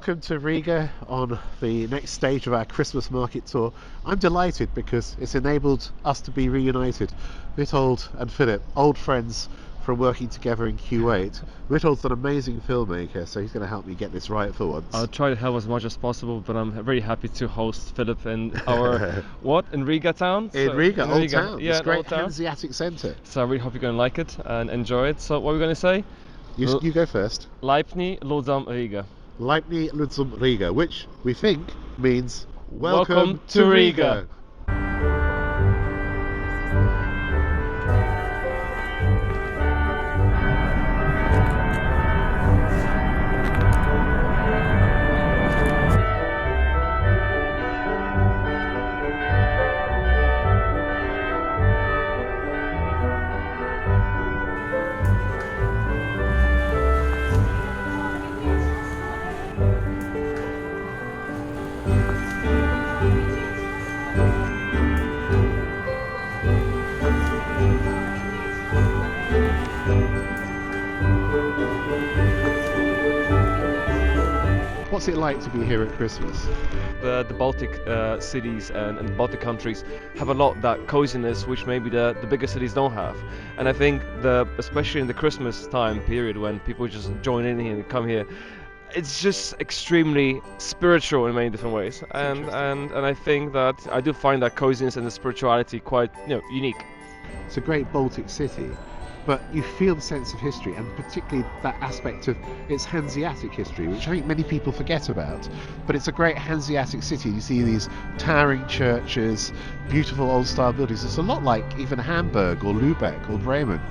welcome to Riga on the next stage of our Christmas market tour. I'm delighted because it's enabled us to be reunited. Witold and Philip, old friends from working together in Kuwait. Witold's an amazing filmmaker, so he's going to help me get this right for once. I'll try to help as much as possible, but I'm very happy to host Philip in our in Riga town. In Riga, in old Riga. town. Yeah, It's great old town. Hanseatic centre. So I really hope you're going to like it and enjoy it. So what are we going to say? You go first. Lipni Lodam Riga. Lipni Ludzum Riga, which we think means Welcome to Riga. What's it like to be here at Christmas? The Baltic cities and Baltic countries have a lot that coziness which maybe the bigger cities don't have. And I think especially in the Christmas time period when people just join in here and come here, it's just extremely spiritual in many different ways. And I think that I do find that coziness and the spirituality quite unique. It's a great Baltic city, but you feel the sense of history, and particularly that aspect of its Hanseatic history, which I think many people forget about. But it's a great Hanseatic city. You see these towering churches, beautiful old-style buildings. It's a lot like even Hamburg or Luebeck or Bremen.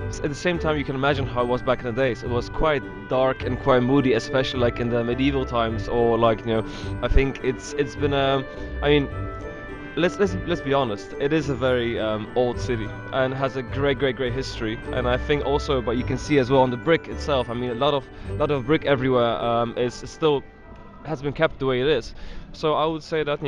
At the same time, you can imagine how it was back in the days. It was quite dark and quite moody, especially like in the medieval times, or like I think it's been Let's be honest. It is a very old city and has a great history. And I think also, but you can see as well on the brick itself. I mean, a lot of brick everywhere is still has been kept the way it is. So I would say that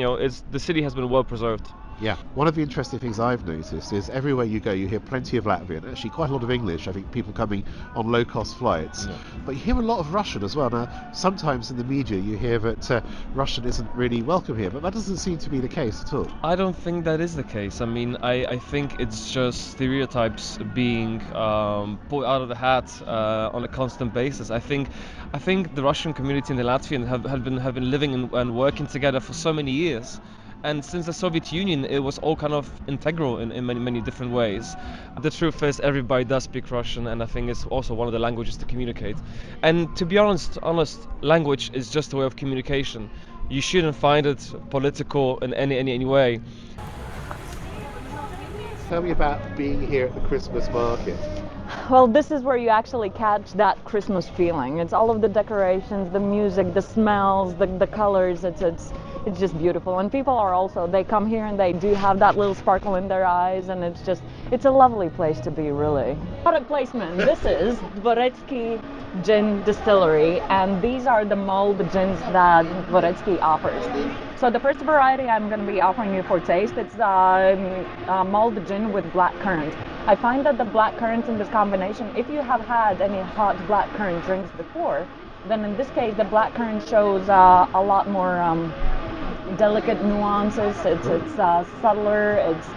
the city has been well preserved. Yeah, one of the interesting things I've noticed is everywhere you go you hear plenty of Latvian, actually quite a lot of English. I think people coming on low-cost flights, but you hear a lot of Russian as well. Now, sometimes in the media you hear that Russian isn't really welcome here, but that doesn't seem to be the case at all. I don't think that is the case. I mean, I think it's just stereotypes being pulled out of the hat on a constant basis. I think the Russian community and the Latvian have been living and working together for so many years. And since the Soviet Union, it was all kind of integral in many different ways. The truth is, everybody does speak Russian, and I think it's also one of the languages to communicate. And to be honest, language is just a way of communication. You shouldn't find it political in any way. Tell me about being here at the Christmas market. Well, this is where you actually catch that Christmas feeling. It's all of the decorations, the music, the smells, the colors. It's just beautiful. And people are also, they come here and they do have that little sparkle in their eyes, and it's a lovely place to be, really. Product placement. This is Dvortesky Distillery, and these are the mulled gins that Dvortesky offers. So the first variety I'm going to be offering you for taste, it's mulled gin with black currant. I find that the black currant in this combination, if you have had any hot black currant drinks before, then in this case the black currant shows a lot more delicate nuances. It's subtler, it's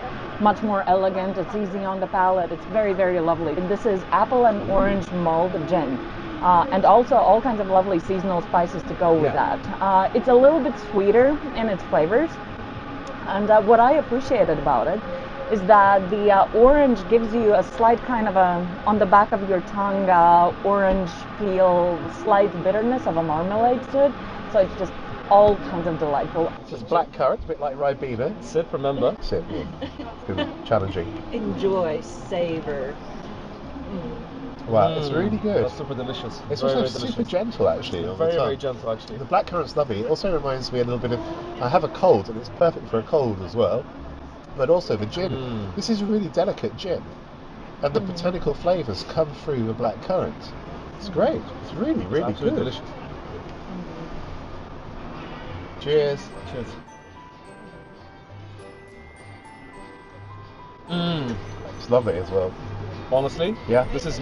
much more elegant, it's easy on the palate, it's very lovely. This is apple and orange mulled gin. And also all kinds of lovely seasonal spices to go with that. It's a little bit sweeter in its flavors, and what I appreciated about it is that the orange gives you a slight kind of on the back of your tongue, orange peel, slight bitterness of a marmalade to it, so it's just all kinds of delightful. Just black currant, a bit like Ribena. Sip, remember? Sip, yeah. Good, challenging. Enjoy, savor. Wow, it's really good. That's super delicious. It's very, also very super delicious. gentle, actually. Very gentle, actually. The black currant's lovely. It also reminds me a little bit of, I have a cold, and it's perfect for a cold as well. But also the gin. This is a really delicate gin, and the botanical flavours come through the black currant. It's great. It's really good. Delicious. Cheers. Cheers. It's lovely as well. Honestly, Yeah. this is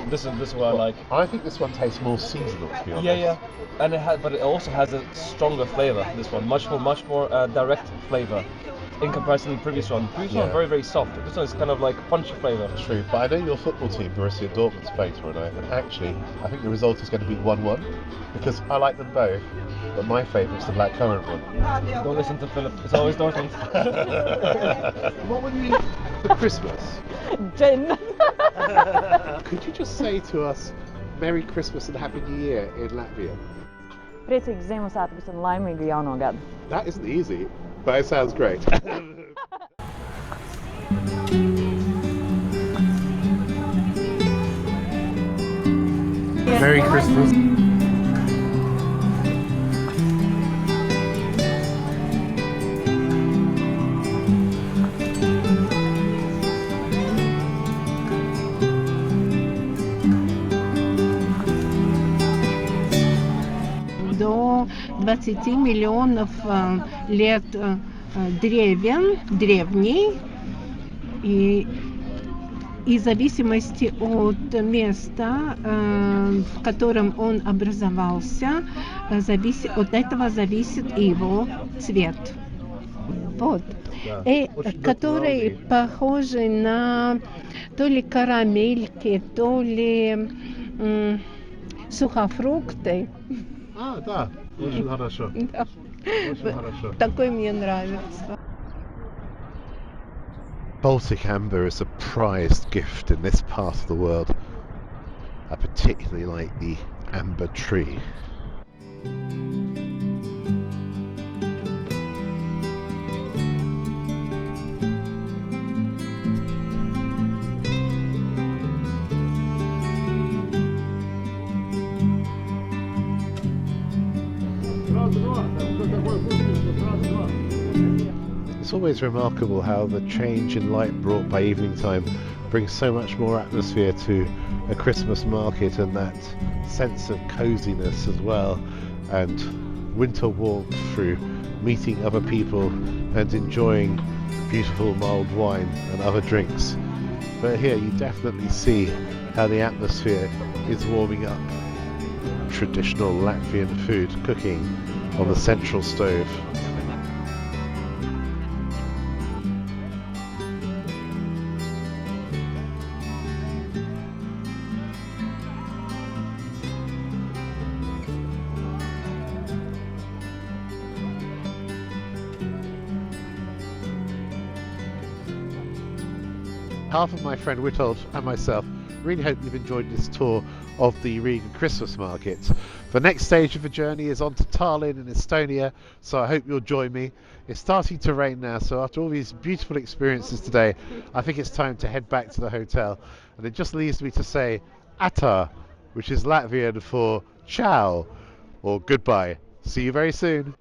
what I like. I think this one tastes more seasonal, to be honest. Yeah, and but it also has a stronger flavor. This one, much more direct flavor, in comparison to the previous one. The previous one Yeah. very soft. This one is kind of like punchy flavor. True, but I know your football team, Borussia Dortmund's playing tomorrow night, and actually, I think the result is going to be 1-1, because I like them both, but my favourite's the blackcurrant one. Don't listen to Philip. It's always Dortmund. What would you eat for Christmas? Gin. Could you just say to us, Merry Christmas and Happy New Year in Latvian? Priecīgus Ziemassvētkus un laimīgu jauno gadu. That isn't easy, but it sounds great. Merry Christmas. До 20 миллионов лет древний, и в зависимости от места, в котором он образовался, от этого зависит его цвет. Вот. И который похожий на то ли карамельки, то ли сухофрукты. Да, очень хорошо. Да. Очень хорошо. Такой мне нравится. Baltic amber is a prized gift in this part of the world. I particularly like the amber tree. It's always remarkable how the change in light brought by evening time brings so much more atmosphere to a Christmas market, and that sense of coziness as well, and winter warmth through meeting other people and enjoying beautiful mulled wine and other drinks. But here you definitely see how the atmosphere is warming up. Traditional Latvian food cooking on the central stove. Half of my friend Witold and myself really hope you've enjoyed this tour of the Riga Christmas market. The next stage of the journey is on to Tallinn in Estonia, so I hope you'll join me. It's starting to rain now, so after all these beautiful experiences today, I think it's time to head back to the hotel. And it just leaves me to say Ata, which is Latvian for ciao or goodbye. See you very soon.